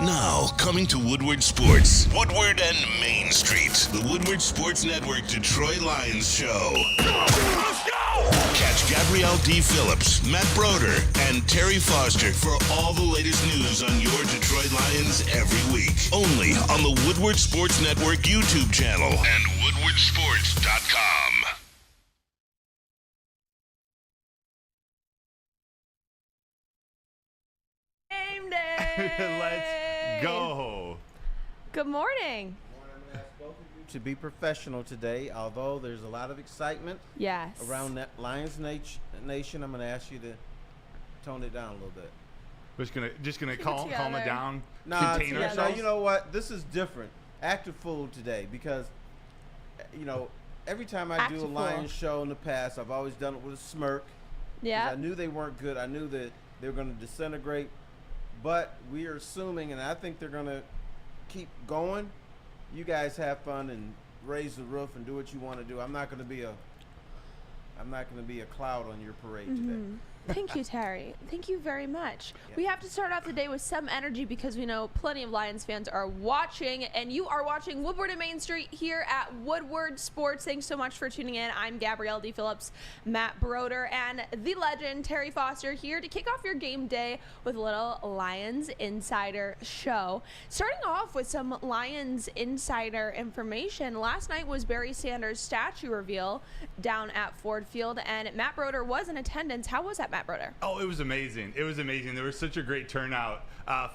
Now, coming to Woodward Sports, Woodward and Main Street, the Woodward Sports Network Detroit Lions Show. Let's go! Catch Gabrielle D. Phillips, Matt Broder, and Terry Foster for all the latest news on your Detroit Lions every week. Only on the Woodward Sports Network YouTube channel and woodwardsports.com. Game day! Let's go. Good morning. I'm going to ask both of you to be professional today, although there's a lot of excitement Yes. around that Lions Nation. I'm going to ask you to tone it down a little bit. Just gonna Keep it calm together. it down. Nah, Contain no, ourselves. you know what? This is different. Act a fool today because, every time I Act do a a fool. Lions show in the past, I've always done it with a smirk. 'Cause Yeah. I knew they weren't good. I knew that they were going to disintegrate. But we are assuming, and I think they're going to keep going. You guys have fun and raise the roof and do what you want to do. I'm not going to be a cloud on your parade today. Thank you, Terry. Thank you very much. Yeah. We have to start off the day with some energy because we know plenty of Lions fans are watching, and you are watching Woodward and Main Street here at Woodward Sports. Thanks so much for tuning in. I'm Gabrielle D. Phillips, Matt Broder, and the legend Terry Foster here to kick off your game day with a little Lions Insider show. Starting off with some Lions Insider information. Last night was Barry Sanders' statue reveal down at Ford Field, and Matt Broder was in attendance. How was that, Matt Broder? Oh, it was amazing. It was amazing. There was such a great turnout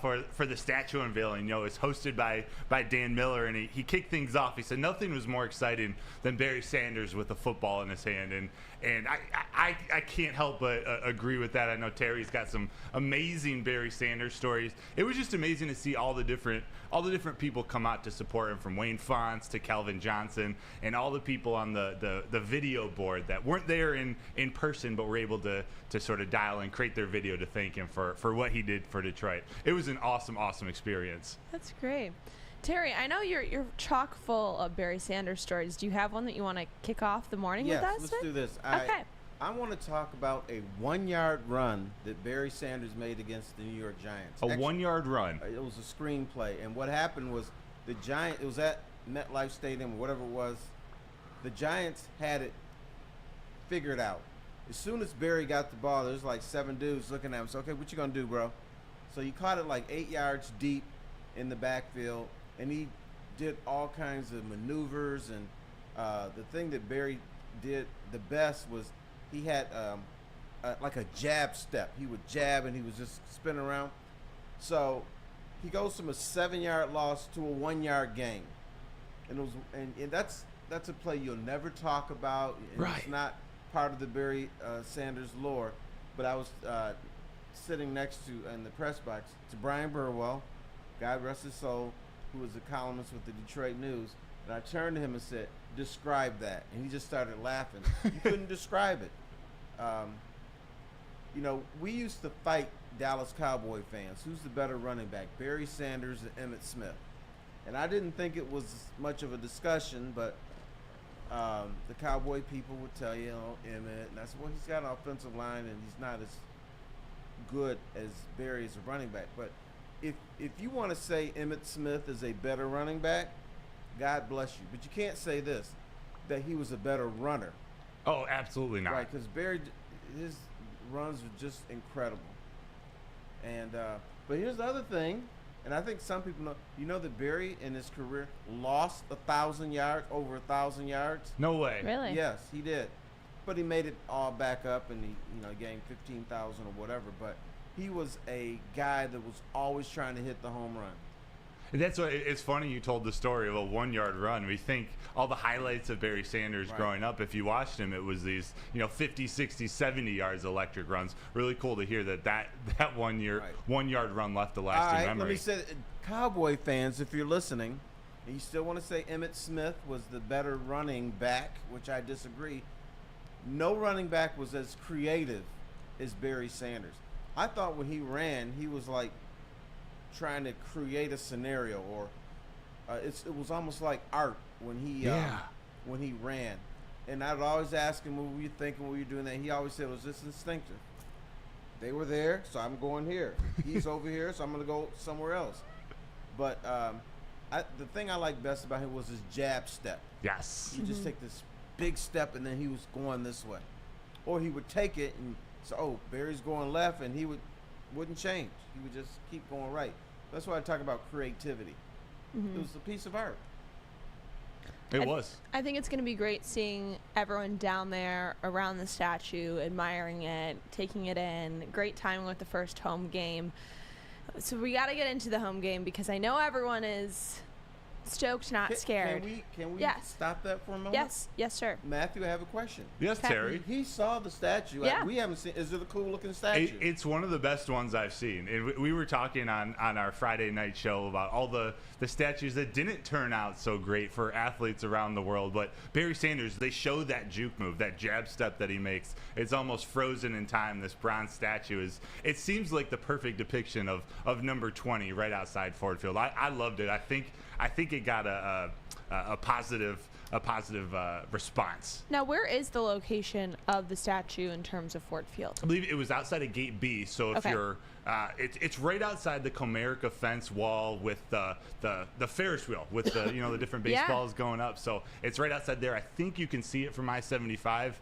for the statue unveiling. It's hosted by Dan Miller, and he kicked things off. He said nothing was more exciting than Barry Sanders with a football in his hand, and I can't help but agree with that. I know Terry's got some amazing Barry Sanders stories. It was just amazing to see all the different people come out to support him, from Wayne Fonts to Calvin Johnson, and all the people on the video board that weren't there in person but were able to sort of dial and create their video to thank him for what he did for Detroit. It was an awesome experience. That's great. Terry, I know you're chock full of Barry Sanders stories. Do you have one that you want to kick off the morning Yes, with us? let's do this. Okay. I want to talk about a 1-yard run that Barry Sanders made against the New York Giants. A Actually, 1-yard run. It was a screenplay, and what happened was it was at MetLife Stadium or whatever it was. The Giants had it figured out. As soon as Barry got the ball, there's like 7 dudes looking at him. So, okay, what you gonna do, bro? So he caught it like 8 yards deep in the backfield, and he did all kinds of maneuvers. And the thing that Barry did the best was he had like a jab step. He would jab, and he was just spinning around. So he goes from a 7-yard loss to a 1-yard gain, and it was and that's a play you'll never talk about. And Right. It's not part of the Barry Sanders lore, but I was sitting next to in the press box to Brian Burwell, God rest his soul, who was a columnist with the Detroit News, and I turned to him and said, "Describe that," and he just started laughing. You couldn't describe it. We used to fight Dallas Cowboy fans. Who's the better running back, Barry Sanders or Emmitt Smith? And I didn't think it was much of a discussion, but the Cowboy people would tell you, Emmitt, and I said, well, he's got an offensive line, and he's not as good as Barry as a running back. But if you want to say Emmitt Smith is a better running back, God bless you. But you can't say this, that he was a better runner. Oh, absolutely not. Right, because Barry, his runs are just incredible. And but here's the other thing, and I think some people know that Barry in his career lost 1,000 yards, over 1,000 yards. No way. Really? Yes, he did. But he made it all back up, and he gained 15,000 or whatever. But he was a guy that was always trying to hit the home run. And that's what it's funny you told the story of a 1-yard run. We think all the highlights of Barry Sanders Right. growing up, if you watched him, it was these 50, 60, 70 yards electric runs. Really cool to hear that 1-yard run left a All lasting right, memory. let me say, Cowboy fans, if you're listening, and you still want to say Emmitt Smith was the better running back, which I disagree. No running back was as creative as Barry Sanders. I thought when he ran, he was like trying to create a scenario, or it was almost like art when he ran. And I'd always ask him, what were you thinking when you were doing that? He always said it was just instinctive. They were there, so I'm going here. He's over here, so I'm going to go somewhere else. But the thing I liked best about him was his jab step. Yes. He just take this big step, and then he was going this way. Or he would take it and say, oh, Barry's going left, and he wouldn't change. He would just keep going right. That's why I talk about creativity. It was a piece of art. It was. I think it's going to be great seeing everyone down there around the statue, admiring it, taking it in. Great timing with the first home game. So we got to get into the home game because I know everyone is stoked, not scared. Can we Yes. stop that for a moment? Yes, sir. Matthew, I have a question. Yes, Okay. Terry. He saw the statue. Yeah. We haven't seen. Is it a cool looking statue? It's one of the best ones I've seen. And we were talking on our Friday night show about all the statues that didn't turn out so great for athletes around the world. But Barry Sanders, they showed that juke move, that jab step that he makes. It's almost frozen in time. This bronze statue it seems like the perfect depiction of number 20 right outside Ford Field. I loved it. I think it got a positive response. Now, where is the location of the statue in terms of Ford Field? I believe it was outside of Gate B. So if Okay. you're, it's right outside the Comerica fence wall with the Ferris wheel with the the different Yeah. baseballs going up. So it's right outside there. I think you can see it from I-75.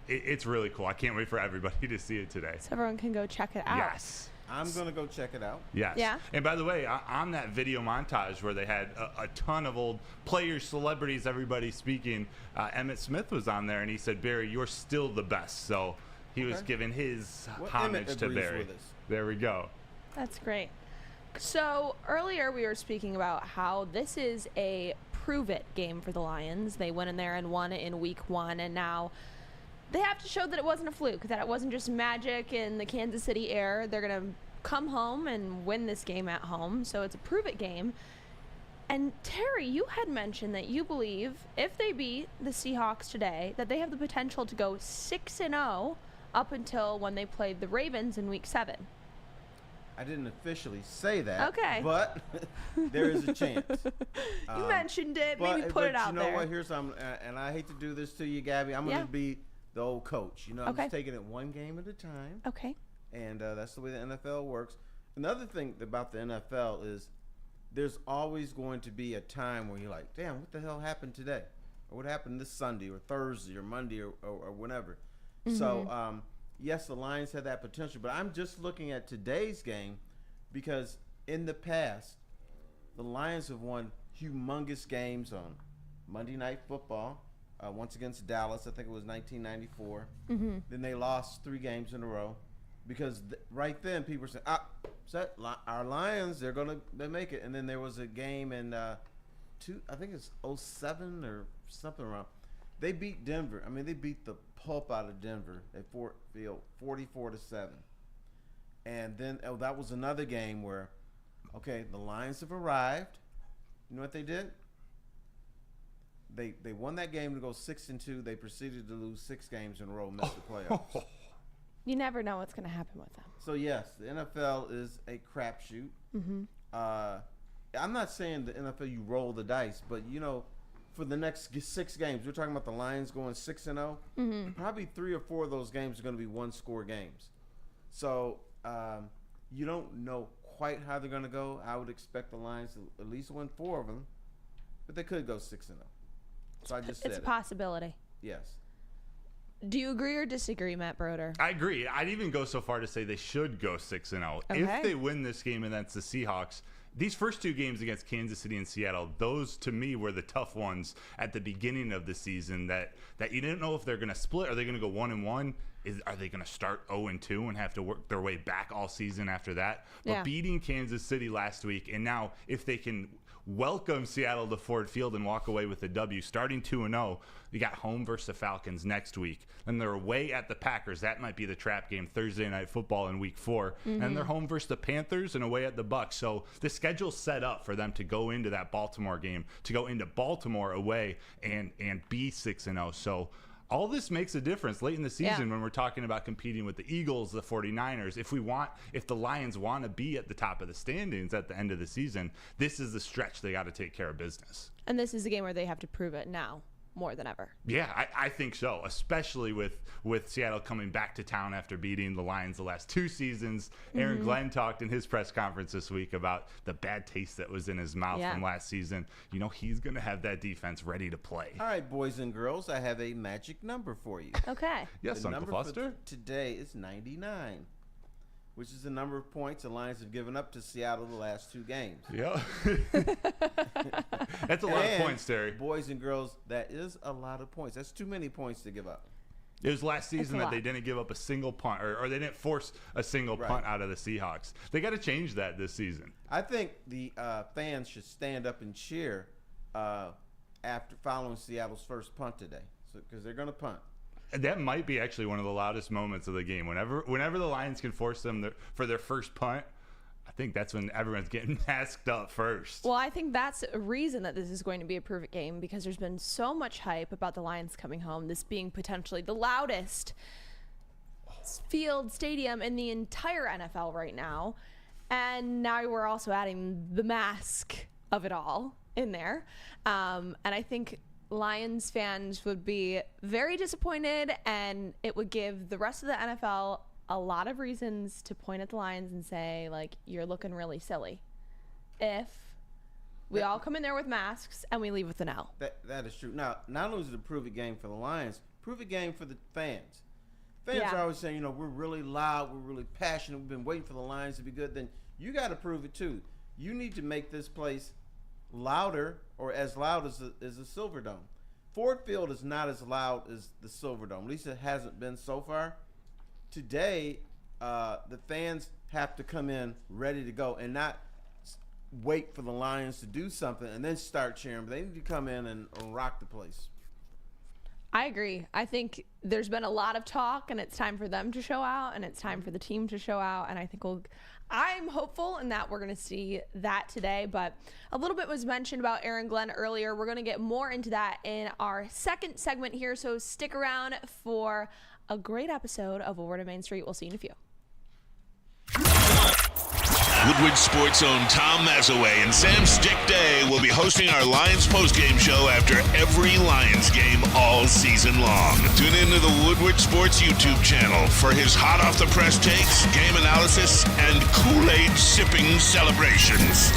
It's really cool. I can't wait for everybody to see it today. So everyone can go check it out. Yes. I'm gonna go check it out. Yes. Yeah. And by the way, on that video montage where they had a ton of old players, celebrities, everybody speaking, Emmett Smith was on there, and he said, "Barry, you're still the best." So he was Okay. giving his Well, homage Emmett to agrees Barry. with us. There we go. That's great. So earlier we were speaking about how this is a prove-it game for the Lions. They went in there and won it in week 1, and now they have to show that it wasn't a fluke, that it wasn't just magic in the Kansas City air. They're going to come home and win this game at home, so it's a prove-it game. And Terry, you had mentioned that you believe if they beat the Seahawks today, that they have the potential to go 6-0 up until when they played the Ravens in week 7. I didn't officially say that. Okay. But there is a chance. You mentioned it, maybe put it out you know there. what? Here's something, and I hate to do this to you, Gabby. I'm Yeah. gonna be the old coach. I'm Okay. just taking it one game at a time. Okay. And that's the way the NFL works. Another thing about the NFL is there's always going to be a time where you're like, damn, what the hell happened today? Or what happened this Sunday or Thursday or Monday or whenever. So, yes, the Lions had that potential, but I'm just looking at today's game because in the past, the Lions have won humongous games on Monday Night Football, once against Dallas. I think it was 1994. Then they lost 3 games in a row. Because right then people were saying, our Lions, they make it. And then there was a game in I think it's 07 or something around. They beat Denver. I mean, they beat the pulp out of Denver at Ford Field, 44-7. And then that was another game where, okay, the Lions have arrived. You know what they did? They won that game to go 6-2. They proceeded to lose 6 games in a row, missed the playoffs. You never know what's going to happen with them. So yes, the NFL is a crapshoot. I'm not saying the NFL you roll the dice, but for the next 6 games, we're talking about the Lions going 6-0. Probably 3 or 4 of those games are going to be 1-score games. So you don't know quite how they're going to go. I would expect the Lions to at least win 4 of them, but they could go 6-0. So I just said It's a possibility. Yes. Do you agree or disagree, Matt Broder? I agree. I'd even go so far to say they should go 6-0. Okay. If they win this game against the Seahawks, these first 2 games against Kansas City and Seattle, those to me were the tough ones at the beginning of the season that you didn't know if they're going to split. Are they going to go 1-1? Are they going to start 0-2 and have to work their way back all season after that? But Yeah. beating Kansas City last week, and now if they can welcome Seattle to Ford Field and walk away with a W, starting 2-0, you got home versus the Falcons next week. Then they're away at the Packers. That might be the trap game, Thursday Night Football in week 4. And they're home versus the Panthers and away at the Bucs. So the schedule's set up for them to go into that Baltimore game, to go into Baltimore away and be 6-0. So all this makes a difference late in the season when we're talking about competing with the Eagles, the 49ers. If the Lions want to be at the top of the standings at the end of the season, this is the stretch they got to take care of business. And this is a game where they have to prove it now. more than ever. Yeah, I think so, especially with Seattle coming back to town after beating the Lions the last 2 seasons. Aaron Glenn talked in his press conference this week about the bad taste that was in his mouth from last season. You know, he's going to have that defense ready to play. All right, boys and girls, I have a magic number for you. Okay. Yes, The Uncle number for Foster. today is 99, which is the number of points the Lions have given up to Seattle the last 2 games. Yeah. That's a lot of points, Terry. Boys and girls, that is a lot of points. That's too many points to give up. It was last season a that they lot. didn't give up a single punt, or they didn't force a single punt out of the Seahawks. They got to change that this season. I think the fans should stand up and cheer after following Seattle's first punt today, because they're going to punt. That might be actually one of the loudest moments of the game. Whenever the Lions can force them for their first punt, I think that's when everyone's getting masked up first. Well, I think that's a reason that this is going to be a perfect game, because there's been so much hype about the Lions coming home, this being potentially the loudest stadium in the entire NFL right now. And now we're also adding the mask of it all in there. And I think Lions fans would be very disappointed, and it would give the rest of the NFL a lot of reasons to point at the Lions and say, like, you're looking really silly if we all come in there with masks and we leave with an L. That is true. Now, not only is it a prove-it game for the Lions, prove-it game for the fans. Fans are always saying, we're really loud, we're really passionate, we've been waiting for the Lions to be good. Then you got to prove it too. You need to make this place louder, or as loud as the Silverdome. Ford Field is not as loud as the Silverdome. At least it hasn't been so far. Today, the fans have to come in ready to go and not wait for the Lions to do something and then start cheering. But they need to come in and rock the place. I agree. I think there's been a lot of talk, and it's time for them to show out, and it's time for the team to show out. And I think I'm hopeful in that we're going to see that today. But a little bit was mentioned about Aaron Glenn earlier. We're going to get more into that in our second segment here. So stick around for a great episode of Woodward and Main Street. We'll see you in a few. Woodward Sports' own Tom Mazaway and Sam Stick Day will be hosting our Lions postgame show after every Lions game all season long. Tune into the Woodward Sports YouTube channel for his hot off the press takes, game analysis, and Kool-Aid sipping celebrations.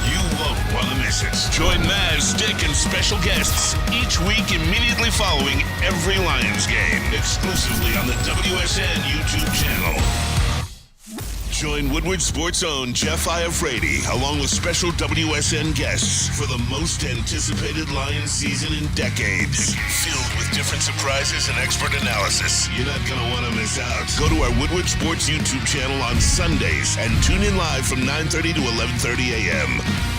You won't want to miss it. Join Maz, Stick, and special guests each week immediately following every Lions game, exclusively on the WSN YouTube channel. Join Woodward Sports' own Jeff Iafrate, along with special WSN guests for the most anticipated Lions season in decades. Filled with different surprises and expert analysis. You're not going to want to miss out. Go to our Woodward Sports YouTube channel on Sundays and tune in live from 9:30 to 11:30 a.m.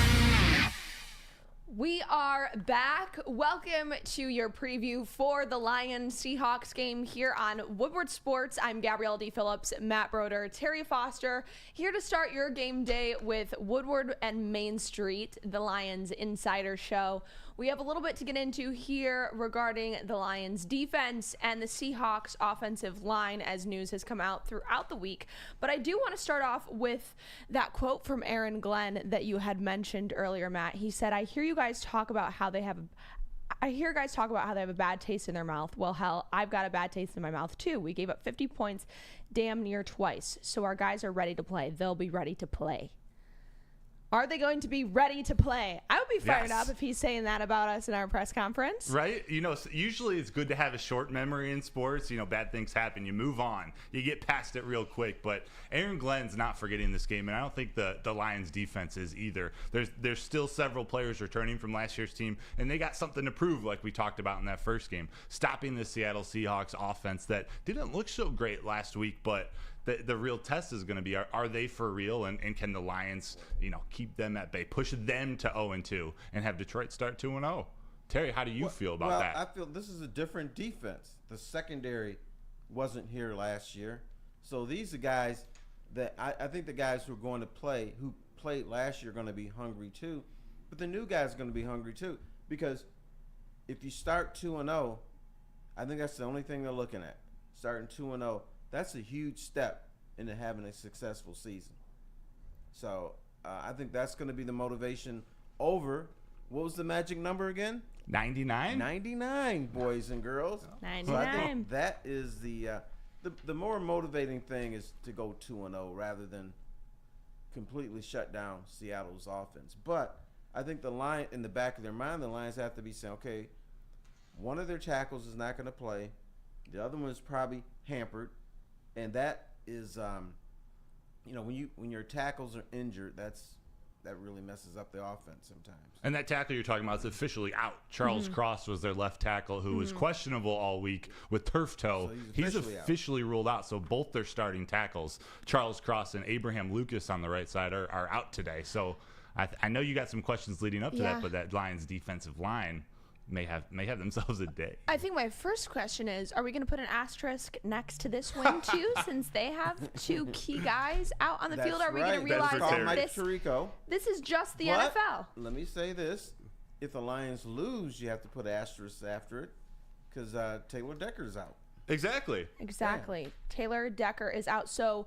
We are back. Welcome to your preview for the Lions Seahawks game here on Woodward Sports. I'm Gabrielle D. Phillips, Matt Broder, Terry Foster, here to start your game day with Woodward and Main Street, the Lions Insider Show. We have a little bit to get into here regarding the Lions defense and the Seahawks offensive line as news has come out throughout the week. But I do want to start off with that quote from Aaron Glenn that you had mentioned earlier, Matt. He said, I hear guys talk about how they have a bad taste in their mouth. Well, hell, I've got a bad taste in my mouth too. We gave up 50 points damn near twice. So our guys are ready to play. They'll be ready to play. Are they going to be ready to play? I would be fired up if he's saying that about us in our press conference. Right? Usually it's good to have a short memory in sports. Bad things happen. You move on. You get past it real quick. But Aaron Glenn's not forgetting this game, and I don't think the Lions defense is either. There's still several players returning from last year's team, and they got something to prove, like we talked about in that first game. Stopping the Seattle Seahawks offense that didn't look so great last week, but the real test is going to be, are they for real, and can the Lions keep them at bay, push them to 0-2, and have Detroit start 2-0? Terry, how do you feel about that? I feel this is a different defense. The secondary wasn't here last year, so these are guys that I think the guys who are going to play, who played last year, are going to be hungry too, but the new guys are going to be hungry too, because if you start 2-0, I think that's the only thing they're looking at. Starting 2-0. That's a huge step into having a successful season. So I think that's going to be the motivation over What was the magic number again? 99? 99, boys and girls. 99. So I think that is the more motivating thing is to go 2-0 rather than completely shut down Seattle's offense. But I think the line in the back of their mind, the Lions have to be saying, okay, one of their tackles is not going to play. The other one is probably hampered. And that is, when your tackles are injured, that really messes up the offense sometimes. And that tackle you're talking about is officially out. Charles Cross was their left tackle who was questionable all week with turf toe. So he's officially ruled out. So both their starting tackles, Charles Cross and Abraham Lucas on the right side, are out today. So I know you got some questions leading up to that, but that Lions defensive line may have themselves a day. I think my first question is, are we going to put an asterisk next to this win too, since they have two key guys out on the field? Are we going to realize that this is just the NFL? Let me say this. If the Lions lose, you have to put an asterisk after it because Taylor Decker's out. Exactly. Yeah. Taylor Decker is out. So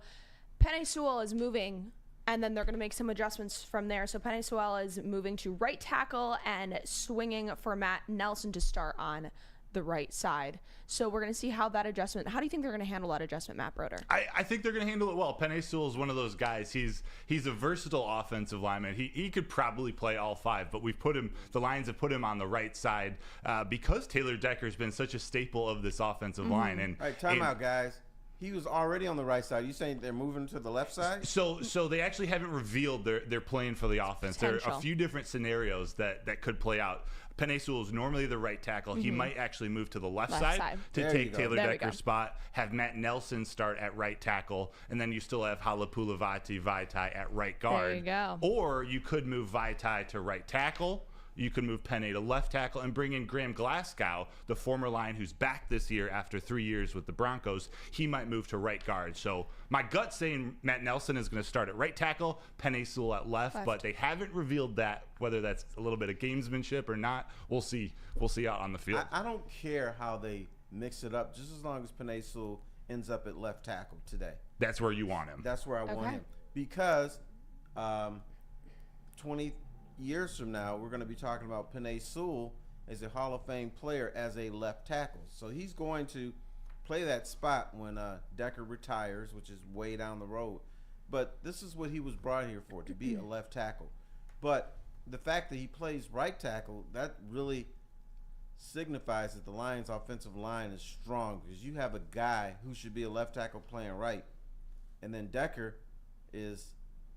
Penei Sewell is moving, and then they're going to make some adjustments from there. So Penei Sewell is moving to right tackle and swinging for Matt Nelson to start on the right side. So we're going to see how that adjustment. How do you think they're going to handle that adjustment, Matt Broder? I think they're going to handle it well. Penei Sewell is one of those guys. He's a versatile offensive lineman. He could probably play all five, but the Lions have put him on the right side because Taylor Decker's been such a staple of this offensive line. And all right, time out, guys. He was already on the right side. You saying they're moving to the left side? So they actually haven't revealed their plan for the offense. There are a few different scenarios that could play out. Penei Sewell is normally the right tackle. He might actually move to the left side to take Taylor Decker's spot, have Matt Nelson start at right tackle, and then you still have Halapoulivaati Vaitai at right guard. There you go. Or you could move Vaitai to right tackle. You could move Penei to left tackle and bring in Graham Glasgow, the former Lion who's back this year after 3 years with the Broncos. He might move to right guard. So my gut's saying Matt Nelson is going to start at right tackle, Penei Sewell at left, but they haven't revealed that, whether that's a little bit of gamesmanship or not. We'll see. We'll see out on the field. I don't care how they mix it up, just as long as Penei Sewell ends up at left tackle today. That's where you want him. That's where I want him. Because 20 years from now, we're going to be talking about Penei Sewell as a Hall of Fame player as a left tackle. So he's going to play that spot when Decker retires, which is way down the road. But this is what he was brought here for, to be a left tackle. But the fact that he plays right tackle, that really signifies that the Lions' offensive line is strong, because you have a guy who should be a left tackle playing right, and then Decker is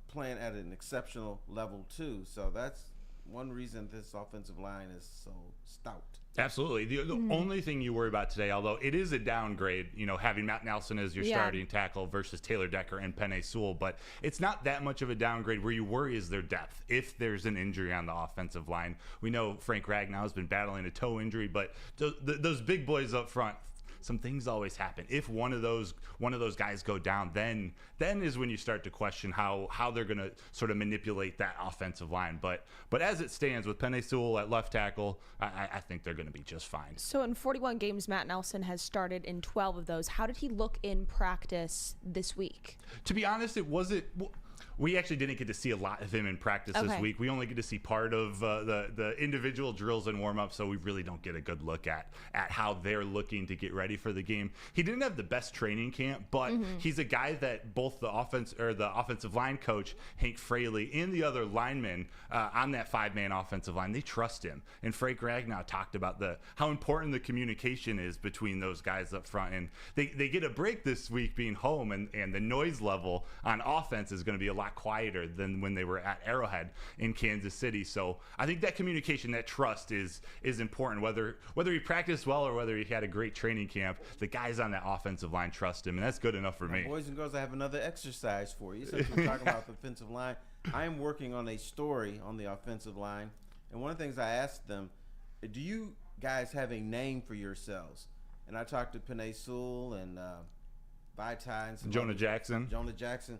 playing at an exceptional level too. So that's one reason this offensive line is so stout. Absolutely. The only thing you worry about today, although it is a downgrade, having Matt Nelson as your starting tackle versus Taylor Decker and Penei Sewell, but it's not that much of a downgrade. Where you worry is their depth. If there's an injury on the offensive line, we know Frank Ragnow has been battling a toe injury, but those big boys up front, some things always happen. If one of those guys go down, then is when you start to question how they're going to sort of manipulate that offensive line. But as it stands, with Penei Sewell at left tackle, I think they're going to be just fine. So in 41 games, Matt Nelson has started in 12 of those. How did he look in practice this week? To be honest, it wasn't. We actually didn't get to see a lot of him in practice this week. We only get to see part of the individual drills and warm-ups, so we really don't get a good look at how they're looking to get ready for the game. He didn't have the best training camp, but he's a guy that both the offensive line coach, Hank Fraley, and the other linemen on that five-man offensive line, they trust him. And Frank Ragnow talked about how important the communication is between those guys up front. And they get a break this week being home, and the noise level on offense is going to be a lot quieter than when they were at Arrowhead in Kansas City. So I think that communication, that trust is important. Whether he practiced well or whether he had a great training camp, the guys on that offensive line trust him, and that's good enough for me. Boys and girls, I have another exercise for you. Since we're talking about the offensive line, I am working on a story on the offensive line, and one of the things I asked them, do you guys have a name for yourselves? And I talked to Penei Sewell and Vaitai and Jonah Jackson.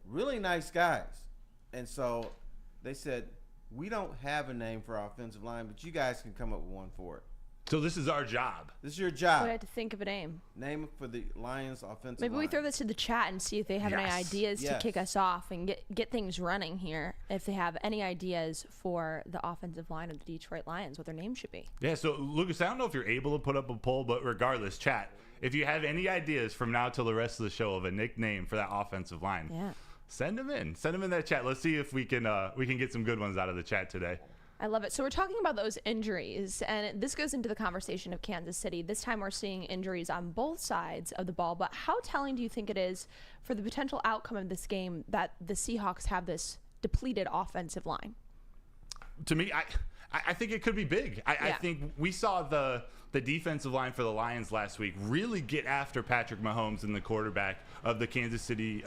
Really nice guys. And so they said, we don't have a name for our offensive line, but you guys can come up with one for it. So this is our job. This is your We job. had to think of a name. Name for the Lions offensive Maybe we line. throw this to the chat and see if they have any Yes. ideas to Yes. kick us off and get things running here. If they have any ideas for the offensive line of the Detroit Lions, what their name should be. Yeah, so Lucas, I don't know if you're able to put up a poll, but regardless, chat, if you have any ideas from now till the rest of the show of a nickname for that offensive line, Yeah. send them in. Send them in that chat. Let's see if we can get some good ones out of the chat today. I love it. So we're talking about those injuries, and this goes into the conversation of Kansas City. This time we're seeing injuries on both sides of the ball, but how telling do you think it is for the potential outcome of this game that the Seahawks have this depleted offensive line? To me, I think it could be big. I think we saw the defensive line for the Lions last week really get after Patrick Mahomes and the quarterback of the Kansas City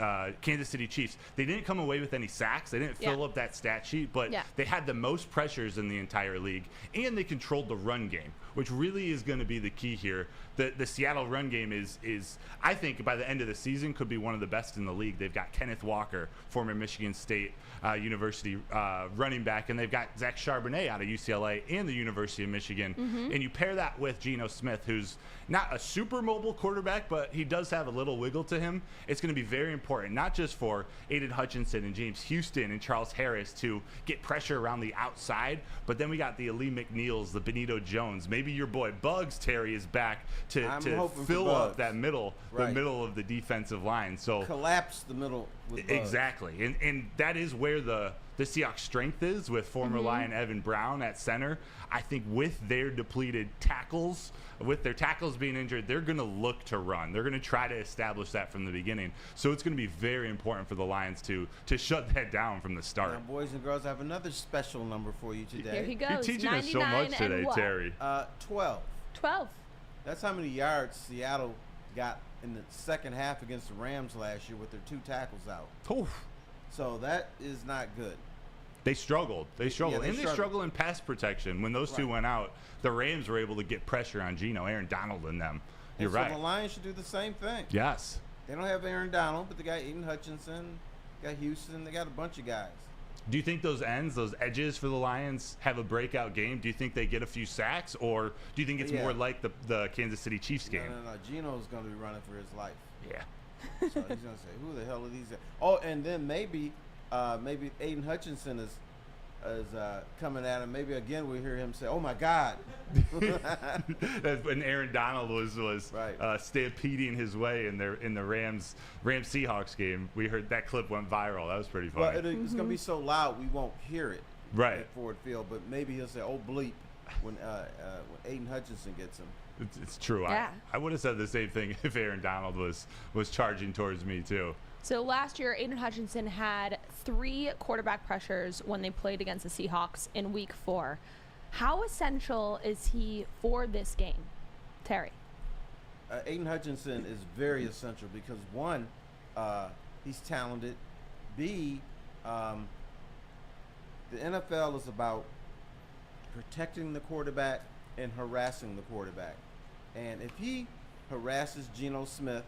Chiefs. They didn't come away with any sacks. They didn't fill up that stat sheet, but they had the most pressures in the entire league, and they controlled the run game, which really is going to be the key here. The Seattle run game is I think by the end of the season could be one of the best in the league. They've got Kenneth Walker, former Michigan State University running back, and they've got Zach Charbonnet out of UCLA and the University of Michigan. And you pair that with Geno Smith, who's not a super mobile quarterback, but he does have a little wiggle to him. It's going to be very important, not just for Aiden Hutchinson and James Houston and Charles Harris to get pressure around the outside, but then we got the Ali McNeils, the Benito Jones. Maybe your boy Bugs Terry is back to fill up that middle, the middle of the defensive line. So collapse the middle with Bugs. Exactly, and that is where the Seahawks' strength is with former Lion Evan Brown at center. I think with their depleted tackles, with their tackles being injured, they're going to look to run. They're going to try to establish that from the beginning. So it's going to be very important for the Lions to shut that down from the start. Now, boys and girls, I have another special number for you today. Here he goes. You're teaching us so much today, Terry. 12. 12. That's how many yards Seattle got in the second half against the Rams last year with their 2 tackles out. Oof. So that is not good. They struggled. They struggled. they And they struggle in pass protection. When those two went out, the Rams were able to get pressure on Geno, Aaron Donald, and them. You're And right. So the Lions should do the same thing. Yes. They don't have Aaron Donald, but they got Aiden Hutchinson, got Houston, they got a bunch of guys. Do you think those edges for the Lions have a breakout game? Do you think they get a few sacks, or do you think it's more like the Kansas City Chiefs game? No. Geno's going to be running for his life. Yeah. So he's going to say, who the hell are these guys? Oh, and then maybe Aiden Hutchinson is coming at him. Maybe again we hear him say, "Oh my God!" When Aaron Donald was stampeding his way in the Rams Seahawks game, we heard that clip went viral. That was pretty funny. Well, it's going to be so loud we won't hear it Right. at Ford Field. But maybe he'll say, "Oh bleep," when Aiden Hutchinson gets him. It's true. Yeah. I would have said the same thing if Aaron Donald was charging towards me too. So last year, Aiden Hutchinson had 3 quarterback pressures when they played against the Seahawks in Week 4. How essential is he for this game, Terry? Aiden Hutchinson is very essential because 1, he's talented. B, the NFL is about protecting the quarterback and harassing the quarterback. And if he harasses Geno Smith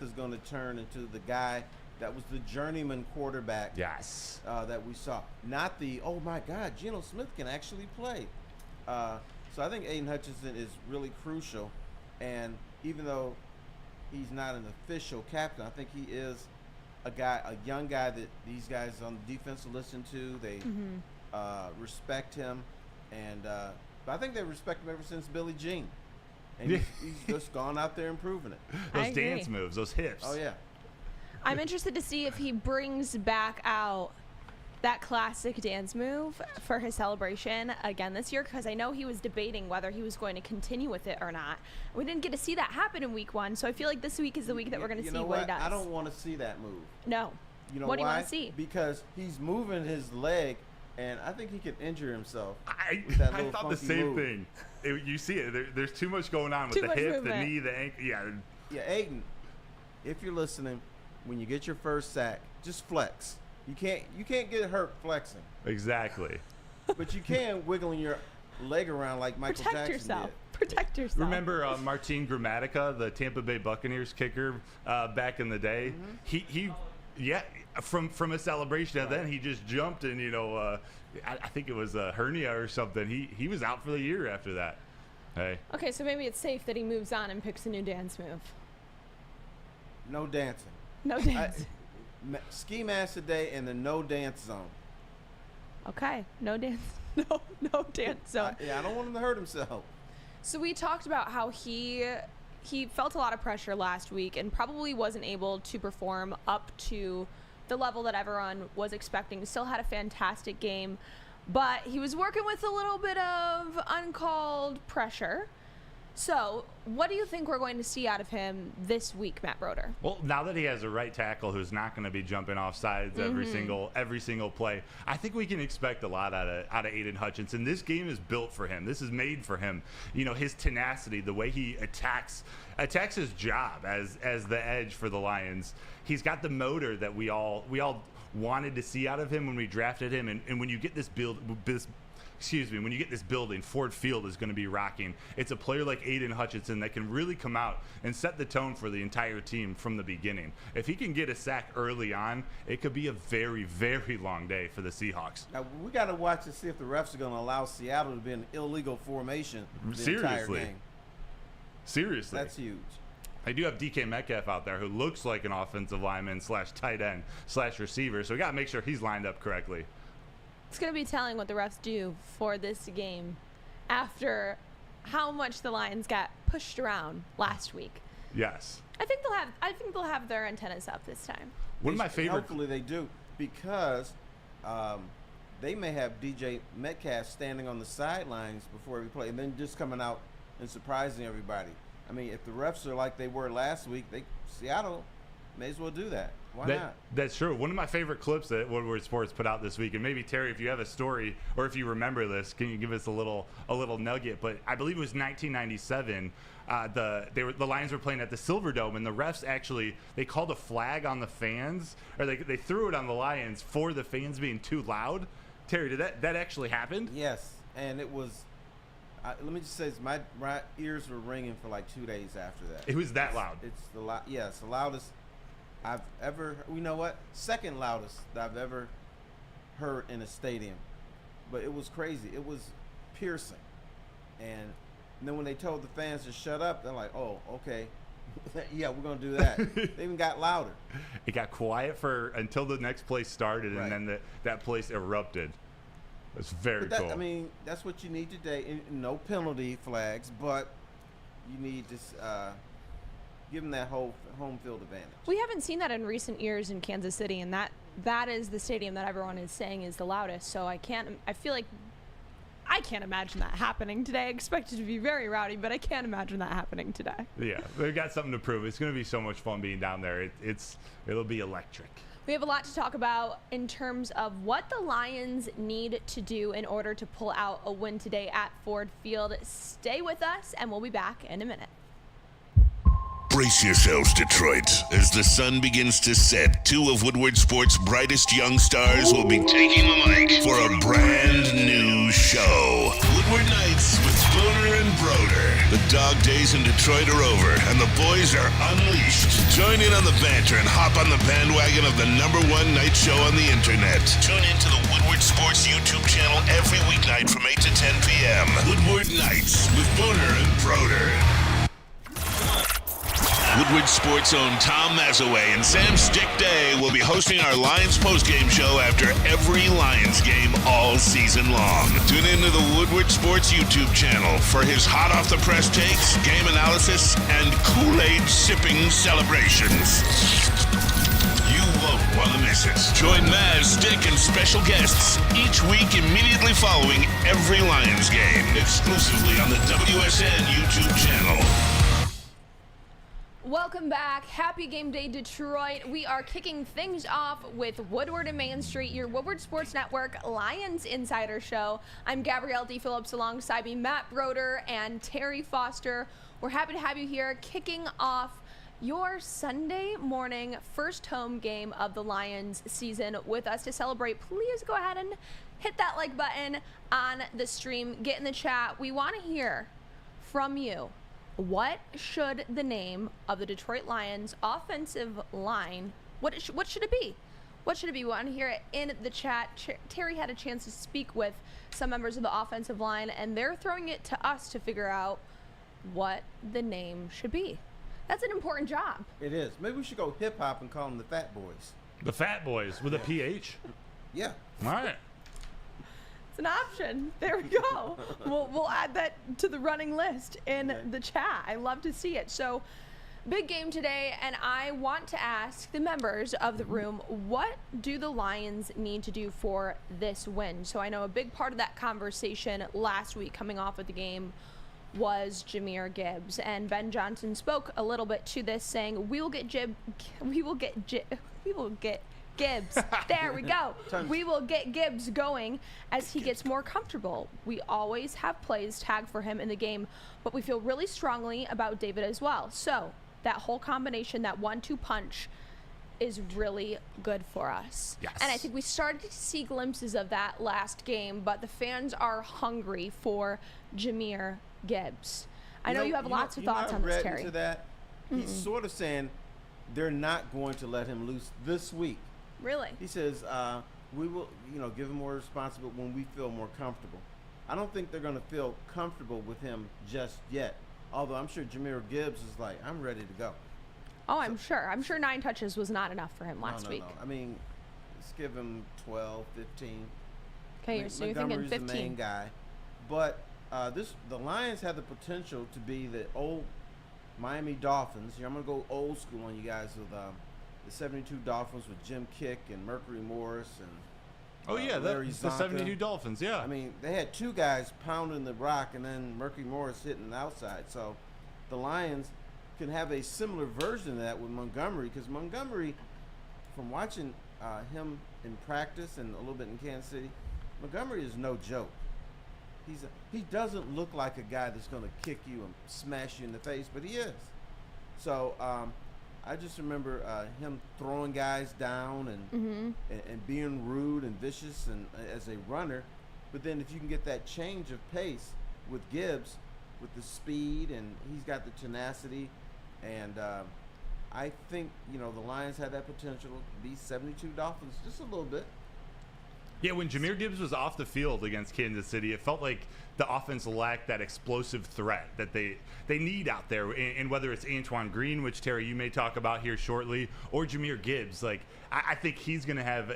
is going to turn into the guy that was the journeyman quarterback Yes. that we saw. Not the, oh my God, Geno Smith can actually play. So I think Aiden Hutchinson is really crucial. And even though he's not an official captain, I think he is a young guy that these guys on the defense will listen to. They respect him. And but I think they respect him ever since Billie Jean. And he's just gone out there and proven it. Those dance moves, those hips. Oh, yeah. I'm interested to see if he brings back out that classic dance move for his celebration again this year, because I know he was debating whether he was going to continue with it or not. We didn't get to see that happen in Week 1, so I feel like this week is the week that we're going to see what he does. I don't want to see that move. No. You know what do you why? want to see? Because he's moving his leg, and I think he could injure himself. I with that thought the funky same move. thing. You see it. There's too much going on with Too the much hip, movement. the knee, the ankle. Yeah. Yeah, Aiden, if you're listening, when you get your first sack, just flex. You can't get hurt flexing, Exactly. but you can wiggling your leg around like Michael Protect Jackson yourself. did. Protect yourself. Remember Martin Gramatica, the Tampa Bay Buccaneers kicker back in the day? He from a celebration, and then he just jumped and I think it was a hernia or something. He was out for the year after that. Hey. Okay, so maybe it's safe that he moves on and picks a new dance move. No dancing. No dance. Ski mask today in the no dance zone. Okay, no dance. No dance zone. I don't want him to hurt himself. So we talked about how he felt a lot of pressure last week and probably wasn't able to perform up to the level that everyone was expecting. Still had a fantastic game, but he was working with a little bit of uncalled pressure. So what do you think we're going to see out of him this week, Matt Broder? Well, now that he has a right tackle who's not going to be jumping off sides every single play, I think we can expect a lot out of Aiden Hutchinson. This game is built for him. This is made for him. You know, his tenacity, the way he attacks his job as the edge for the Lions. He's got the motor that we all wanted to see out of him when we drafted him. And when you get this when you get this building, Ford Field is going to be rocking. It's a player like Aiden Hutchinson that can really come out and set the tone for the entire team from the beginning. If he can get a sack early on, it could be a very, very long day for the Seahawks. Now, we got to watch to see if the refs are going to allow Seattle to be an illegal formation the entire game. Seriously. That's huge. I do have DK Metcalf out there who looks like an offensive lineman / tight end / receiver, so we got to make sure he's lined up correctly. It's going to be telling what the refs do for this game after how much the Lions got pushed around last week. Yes. I think they'll have their antennas up this time. One of my favorite. Hopefully they do, because they may have DJ Metcalf standing on the sidelines before every play and then just coming out and surprising everybody. I mean, if the refs are like they were last week, Seattle may as well do that. Why not? That's true. One of my favorite clips that Woodward Sports put out this week, and maybe Terry, if you have a story or if you remember this, can you give us a little nugget? But I believe it was 1997. The Lions were playing at the Silverdome, and the refs they called a flag on the fans, or they threw it on the Lions for the fans being too loud. Terry, did that actually happen? Yes, and it was. Let me just say this, my ears were ringing for like 2 days after that. It was that loud. It's the loudest I've ever. You know what? Second loudest that I've ever heard in a stadium. But it was crazy. It was piercing. And then when they told the fans to shut up, they're like, "Oh, okay, yeah, we're gonna do that." They even got louder. It got quiet until the next place started, right. And then that place erupted. It's very cool. I mean, that's what you need today. No penalty flags, but you need to give them that whole home field advantage. We haven't seen that in recent years in Kansas City, and that is the stadium that everyone is saying is the loudest. So I feel like I can't imagine that happening today. I expect it to be very rowdy, but I can't imagine that happening today. Yeah, they've got something to prove. It's going to be so much fun being down there. It'll be electric. We have a lot to talk about in terms of what the Lions need to do in order to pull out a win today at Ford Field. Stay with us, and we'll be back in a minute. Brace yourselves, Detroit. As the sun begins to set, two of Woodward Sports' brightest young stars will be taking the mic for a brand new show. Woodward Nights with Spooner and Broder. The dog days in Detroit are over, and the boys are unleashed. Join in on the banter and hop on the bandwagon of the #1 night show on the internet. Tune in to the Woodward Sports YouTube channel every weeknight from 8 to 10 p.m. Woodward Nights with Spooner and Broder. Woodward Sports' own Tom Mazaway and Sam Stick Day will be hosting our Lions postgame show after every Lions game all season long. Tune into the Woodward Sports YouTube channel for his hot off the press takes, game analysis, and Kool-Aid sipping celebrations. You won't want to miss it. Join Maz, Stick, and special guests each week immediately following every Lions game, exclusively on the WSN YouTube channel. Welcome back. Happy game day, Detroit. We are kicking things off with Woodward and Main Street, your Woodward Sports Network Lions Insider Show. I'm Gabrielle D. Phillips, alongside me, Matt Broder and Terry Foster. We're happy to have you here, kicking off your Sunday morning first home game of the Lions season with us to celebrate. Please go ahead and hit that like button on the stream. Get in the chat. We want to hear from you. What should the name of the Detroit Lions offensive line, what should it be? What should it be? We want to hear it in the chat. Terry had a chance to speak with some members of the offensive line, and they're throwing it to us to figure out what the name should be. That's an important job. It is. Maybe we should go hip hop and call them the Fat Boys. The Fat Boys with a PH? Yeah. All right. It's an option. There we go. We'll add that to the running list in the chat. I love to see it. So, big game today, and I want to ask the members of the room, what do the Lions need to do for this win? So I know a big part of that conversation last week coming off of the game was Jahmyr Gibbs, and Ben Johnson spoke a little bit to this, saying we will get Gibbs. There we go. We will get Gibbs going as he gets more comfortable. We always have plays tagged for him in the game, but we feel really strongly about David as well. So that whole combination, that 1-2 punch, is really good for us. Yes. And I think we started to see glimpses of that last game, but the fans are hungry for Jahmyr Gibbs. I know you have lots of thoughts on this, Terry. Into that, he's sort of saying they're not going to let him loose this week. Really? He says, we will, give him more responsibility when we feel more comfortable. I don't think they're going to feel comfortable with him just yet. Although I'm sure Jahmyr Gibbs is like, I'm ready to go. Oh, I'm sure. I'm sure 9 touches was not enough for him last week. No. I mean, let's give him 12, 15. Okay, so you're thinking 15. The main guy. But the Lions have the potential to be the old Miami Dolphins. I'm going to go old school on you guys with the 72 Dolphins with Jim Kick and Mercury Morris and Larry the Zonka. 72 Dolphins, yeah. I mean, they had 2 guys pounding the rock and then Mercury Morris hitting the outside. So the Lions can have a similar version of that with Montgomery, because Montgomery, from watching him in practice and a little bit in Kansas City, Montgomery is no joke. He doesn't look like a guy that's going to kick you and smash you in the face, but he is. So I just remember him throwing guys down and being rude and vicious and as a runner. But then if you can get that change of pace with Gibbs, with the speed, and he's got the tenacity, and I think the Lions have that potential to beat 72 Dolphins just a little bit. Yeah, when Jahmyr Gibbs was off the field against Kansas City, it felt like the offense lacked that explosive threat that they need out there. And whether it's Antoine Green, which, Terry, you may talk about here shortly, or Jahmyr Gibbs, I think he's going to have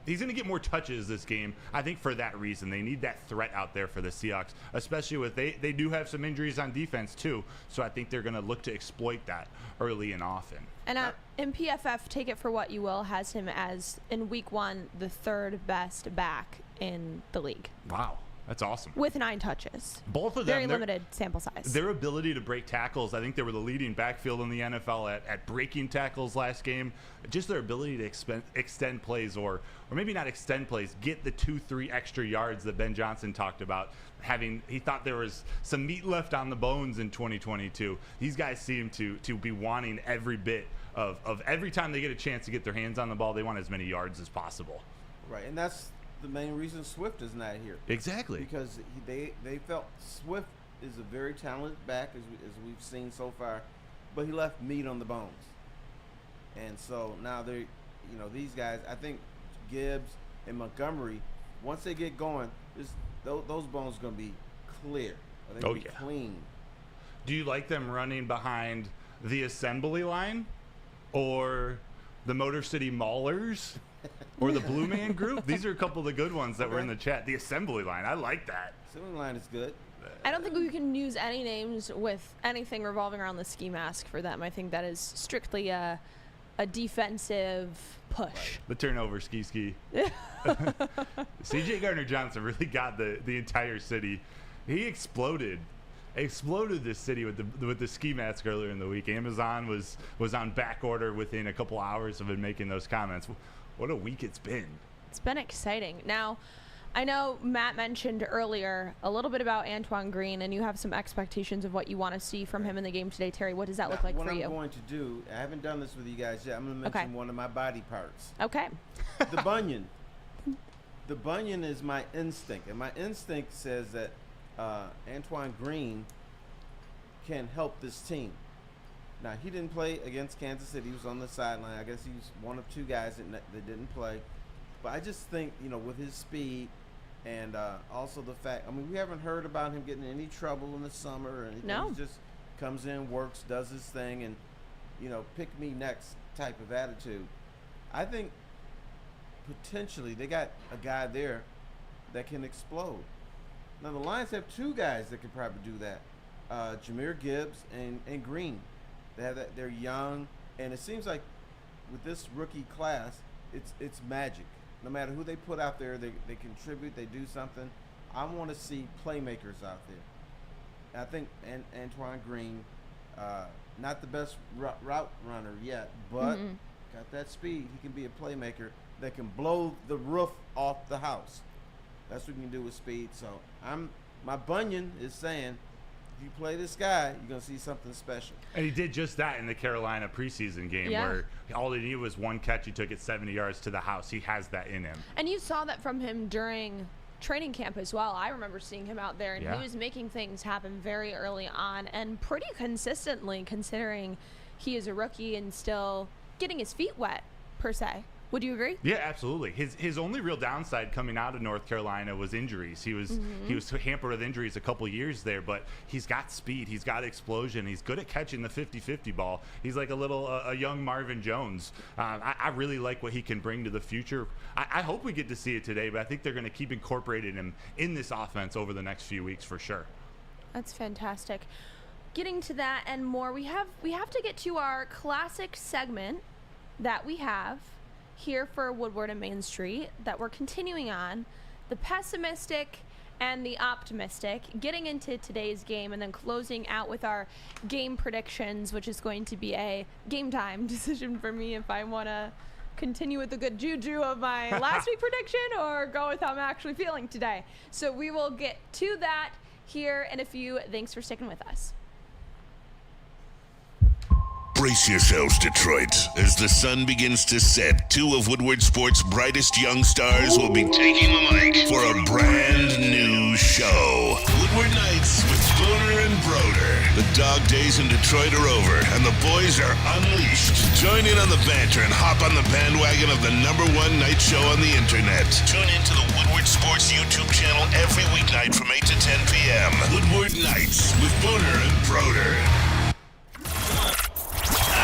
he's going to get more touches this game. I think for that reason, they need that threat out there for the Seahawks, especially with they do have some injuries on defense too. So I think they're going to look to exploit that early and often. And in PFF, take it for what you will, has him as, in week 1, the 3rd best back in the league. Wow. That's awesome. With 9 touches. Both of them. Very limited sample size. Their ability to break tackles, I think they were the leading backfield in the NFL at breaking tackles last game. Just their ability to extend plays or maybe not extend plays, get the 2-3 extra yards that Ben Johnson talked about. He thought there was some meat left on the bones in 2022. These guys seem to be wanting every bit of every time they get a chance to get their hands on the ball, they want as many yards as possible. Right, and that's the main reason Swift is not here. Exactly. Because they felt Swift is a very talented back, as we've seen so far, but he left meat on the bones. And so now these guys, I think Gibbs and Montgomery, once they get going, those bones are going to be clear. They're going to be clean. Do you like them running behind the assembly line or the Motor City Maulers? Or the Blue Man Group? These are a couple of the good ones that were in the chat. The assembly line, I like that. Assembly line is good. I don't think we can use any names with anything revolving around the ski mask for them. I think that is strictly a defensive push. Right. The turnover ski. C.J. Gardner-Johnson really got the entire city. He exploded this city with the ski mask earlier in the week. Amazon was on back order within a couple hours of him making those comments. What a week it's been. It's been exciting. Now, I know Matt mentioned earlier a little bit about Antoine Green, and you have some expectations of what you want to see from him in the game today. Terry, what does that look like for you? What I'm going to do, I haven't done this with you guys yet. I'm going to mention one of my body parts. Okay. The bunion. The bunion is my instinct, and my instinct says that Antoine Green can help this team. Now, he didn't play against Kansas City. He was on the sideline. I guess he was one of two guys that didn't play. But I just think, with his speed and also the fact, we haven't heard about him getting in any trouble in the summer or anything. No. He just comes in, works, does his thing, and, pick me next type of attitude. I think potentially they got a guy there that can explode. Now, the Lions have two guys that could probably do that. Jahmyr Gibbs and Green. They have that. They're young, and it seems like with this rookie class, it's magic. No matter who they put out there, they contribute. They do something. I want to see playmakers out there. And I think Antoine Green, not the best route runner yet, but got that speed. He can be a playmaker that can blow the roof off the house. That's what you can do with speed. So my bunion is saying, if you play this guy, you're going to see something special. And he did just that in the Carolina preseason game where all he needed was one catch. He took it 70 yards to the house. He has that in him. And you saw that from him during training camp as well. I remember seeing him out there, and he was making things happen very early on and pretty consistently, considering he is a rookie and still getting his feet wet, per se. Would you agree? Yeah, absolutely. His only real downside coming out of North Carolina was injuries. He was hampered with injuries a couple years there, but he's got speed, he's got explosion, he's good at catching the 50-50 ball. He's like a young Marvin Jones. I really like what he can bring to the future. I hope we get to see it today, but I think they're going to keep incorporating him in this offense over the next few weeks for sure. That's fantastic. Getting to that and more, we have to get to our classic segment that we have here for Woodward and Main Street that we're continuing on, the pessimistic and the optimistic, getting into today's game and then closing out with our game predictions, which is going to be a game time decision for me if I want to continue with the good juju of my last week prediction or go with how I'm actually feeling today. So we will get to that here in a few. Thanks for sticking with us. Brace yourselves, Detroit. As the sun begins to set, two of Woodward Sports' brightest young stars will be taking the mic for a brand new show. Woodward Nights with Broder and Broder. The dog days in Detroit are over, and the boys are unleashed. Join in on the banter and hop on the bandwagon of the #1 night show on the internet. Tune into the Woodward Sports YouTube channel every weeknight from 8 to 10 p.m. Woodward Nights with Broder and Broder.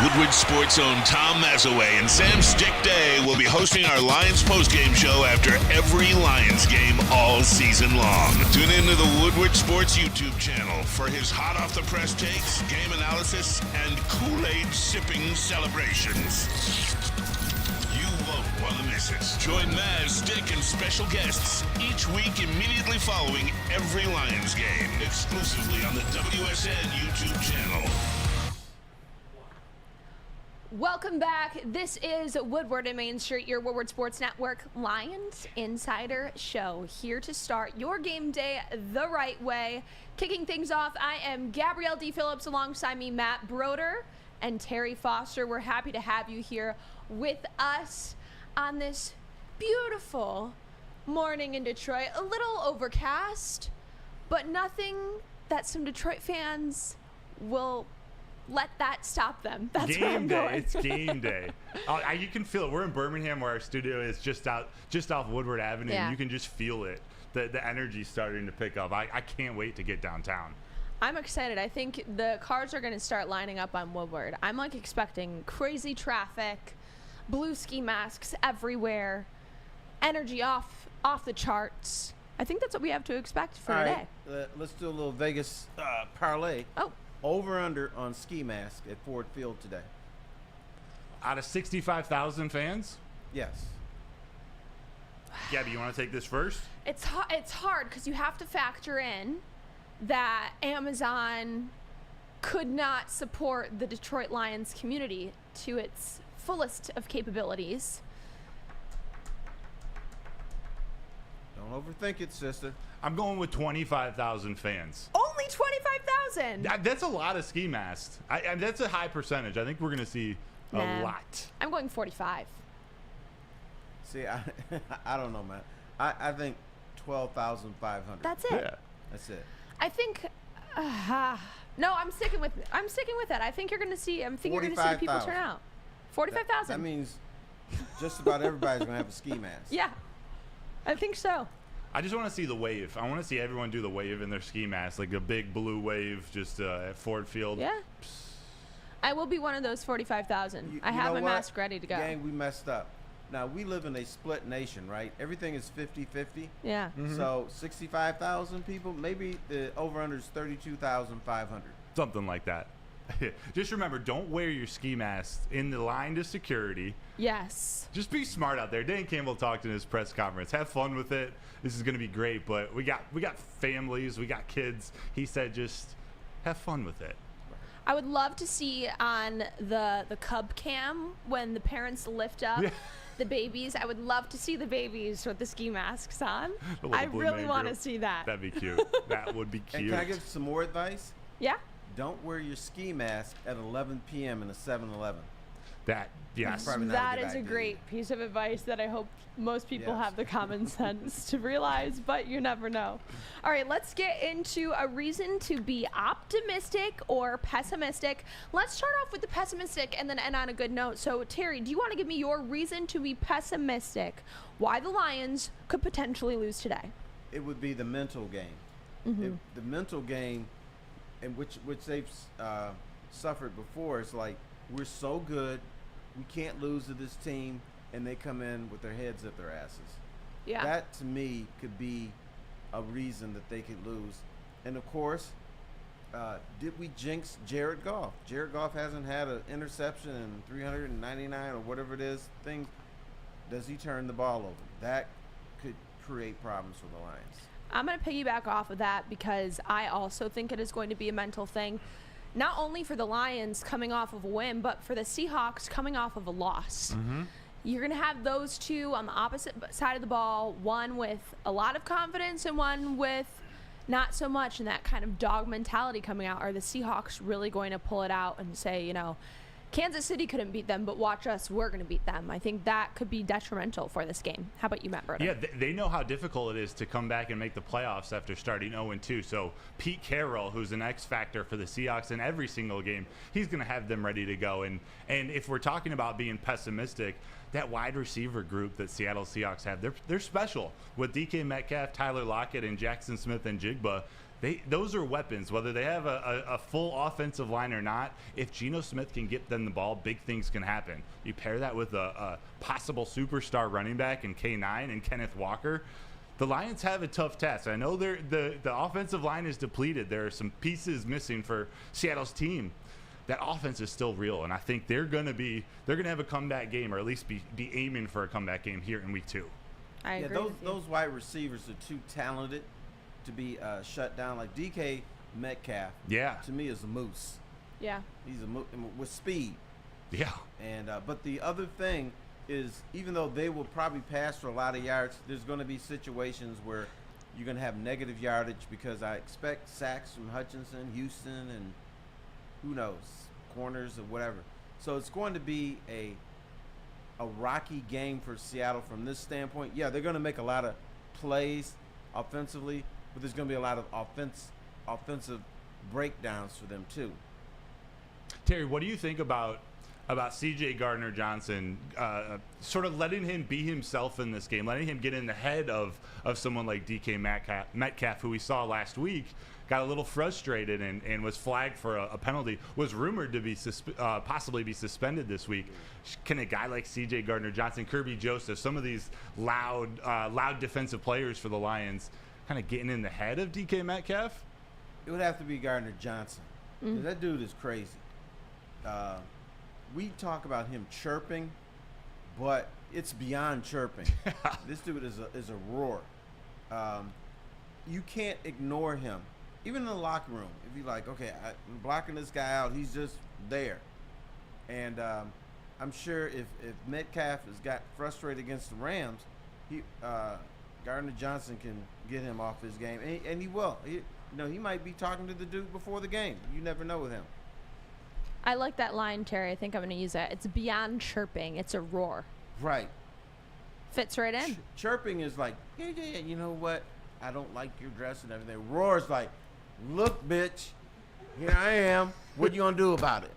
Woodward Sports' own Tom Mazaway and Sam Stick Day will be hosting our Lions postgame show after every Lions game all season long. Tune into the Woodward Sports YouTube channel for his hot-off-the-press takes, game analysis, and Kool-Aid sipping celebrations. You won't want to miss it. Join Maz, Stick, and special guests each week immediately following every Lions game, exclusively on the WSN YouTube channel. Welcome back. This is Woodward and Main Street, your Woodward Sports Network Lions Insider Show. Here to start your game day the right way. Kicking things off, I am Gabrielle D. Phillips, alongside me, Matt Broder and Terry Foster. We're happy to have you here with us on this beautiful morning in Detroit. A little overcast, but nothing that some Detroit fans will let that stop them. That's where I'm going. It's game day. You can feel it. We're in Birmingham, where our studio is just off Woodward Avenue. Yeah. And you can just feel it. The energy's starting to pick up. I can't wait to get downtown. I'm excited. I think the cars are going to start lining up on Woodward. I'm expecting crazy traffic, blue ski masks everywhere, energy off the charts. I think that's what we have to expect for today. Let's do a little Vegas parlay. Oh. Over under on ski mask at Ford Field today. Out of 65,000 fans? Yes. Gabby, you want to take this first? It's hard because you have to factor in that Amazon could not support the Detroit Lions community to its fullest of capabilities. Don't overthink it, sister. I'm going with 25,000 fans. Only 25,000. That's a lot of ski masks. That's a high percentage. I think we're going to see a lot. I'm going 45. See, I don't know, man. I think 12,500. That's it. Yeah. That's it. I think No, I'm sticking with that. I think you're going to see. I'm thinking you're going to see the people 45,000. turn out. 45,000. That means just about everybody's going to have a ski mask. Yeah, I think so. I just want to see the wave. I want to see everyone do the wave in their ski mask, like a big blue wave just at Ford Field. Yeah. I will be one of those 45,000. I You have know my what? mask ready to go. Gang, we messed up. Now, we live in a split nation, right? Everything is 50-50. Yeah. So 65,000 people, maybe the over-under is 32,500. Something like that. Just remember, don't wear your ski mask in the line to security. Yes. Just be smart out there. Dan Campbell talked in his press conference. Have fun with it. This is going to be great, but we got families, we got kids. He said just have fun with it. I would love to see on the Cub cam when the parents lift up the babies. I would love to see the babies with the ski masks on. The little I Blue really Man want to Group. see that. That'd be cute. That would be cute. And can I give some more advice? Yeah. Don't wear your ski mask at 11 p.m. in a 7-Eleven. That, yes. Probably not That good is a idea. great piece of advice that I hope most people Yes. have the common sense to realize, but you never know. All right, let's get into a reason to be optimistic or pessimistic. Let's start off with the pessimistic and then end on a good note. So, Terry, do you want to give me your reason to be pessimistic? Why the Lions could potentially lose today? It would be the mental game. The mental game, in which they've suffered before, is like, we're so good, we can't lose to this team, and they come in with their heads up their asses. Yeah. That, to me, could be a reason that they could lose. And, of course, did we jinx Jared Goff? Jared Goff hasn't had an interception in 399 or whatever it is. Does he turn the ball over? That could create problems for the Lions. I'm going to piggyback off of that because I also think it is going to be a mental thing, not only for the Lions coming off of a win, but for the Seahawks coming off of a loss. You're going to have those two on the opposite side of the ball, one with a lot of confidence and one with not so much, and that kind of dog mentality coming out. Are the Seahawks really going to pull it out and say, you know, Kansas City couldn't beat them, but watch us, we're going to beat them? I think that could be detrimental for this game. How about you, Matt Broder? Yeah, they know how difficult it is to come back and make the playoffs after starting 0-2. So Pete Carroll, who's an X factor for the Seahawks in every single game, he's going to have them ready to go. And if we're talking about being pessimistic, that wide receiver group that Seattle Seahawks have, they're special. With DK Metcalf, Tyler Lockett, and Jackson Smith and Jigba, those are weapons. Whether they have a full offensive line or not, if Geno Smith can get them the ball, big things can happen. You pair that with a possible superstar running back in K9 and Kenneth Walker, the Lions have a tough task. I know the offensive line is depleted. There are some pieces missing for Seattle's team. That offense is still real, and I think they're going to have a comeback game, or at least be aiming for a comeback game here in week 2. I agree with you. Those wide receivers are too talented to be shut down. Like DK Metcalf, Yeah. to me is a moose. Yeah. He's a moose with speed. Yeah. And but the other thing is, even though they will probably pass for a lot of yards, there's going to be situations where you're going to have negative yardage because I expect sacks from Hutchinson, Houston, and who knows, corners or whatever. So it's going to be a rocky game for Seattle from this standpoint. Yeah, they're going to make a lot of plays offensively, but there's going to be a lot of offensive breakdowns for them too. Terry, what do you think about C.J. Gardner-Johnson, sort of letting him be himself in this game, letting him get in the head of someone like DK Metcalf, who we saw last week, got a little frustrated and was flagged for a penalty, was rumored to be possibly be suspended this week. Can a guy like C.J. Gardner-Johnson, Kirby Joseph, some of these loud defensive players for the Lions, kind of getting in the head of DK Metcalf? It would have to be Gardner-Johnson. That dude is crazy. We talk about him chirping, but it's beyond chirping. This dude is a roar. You can't ignore him. Even in the locker room, if you're like, okay, I'm blocking this guy out, he's just there. And I'm sure if Metcalf has got frustrated against the Rams, Gardner-Johnson can get him off his game, and he will. He might be talking to the dude before the game. You never know with him. I like that line, Terry. I think I'm going to use that. It's beyond chirping. It's a roar. Right. Fits right in. Chirping is like, yeah, you know what? I don't like your dress and everything. Roar is like, look, bitch, Here I am. What you gonna do about it?